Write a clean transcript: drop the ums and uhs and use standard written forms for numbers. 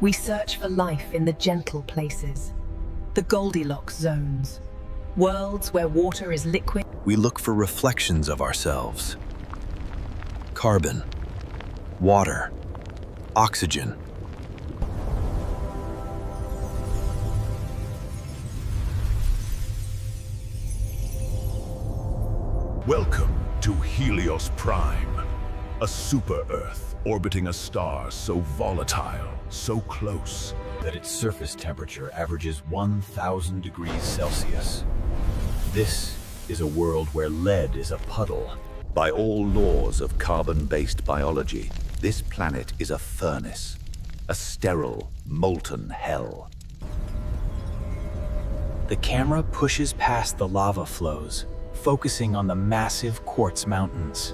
We search for life in the gentle places, the Goldilocks zones, worlds where water is liquid. We look for reflections of ourselves. Carbon, water, oxygen. Welcome to Helios Prime, a super-Earth orbiting a star so volatile, so close, that its surface temperature averages 1,000 degrees Celsius. This is a world where lead is a puddle. By all laws of carbon-based biology, this planet is a furnace, a sterile, molten hell. The camera pushes past the lava flows, focusing on the massive quartz mountains.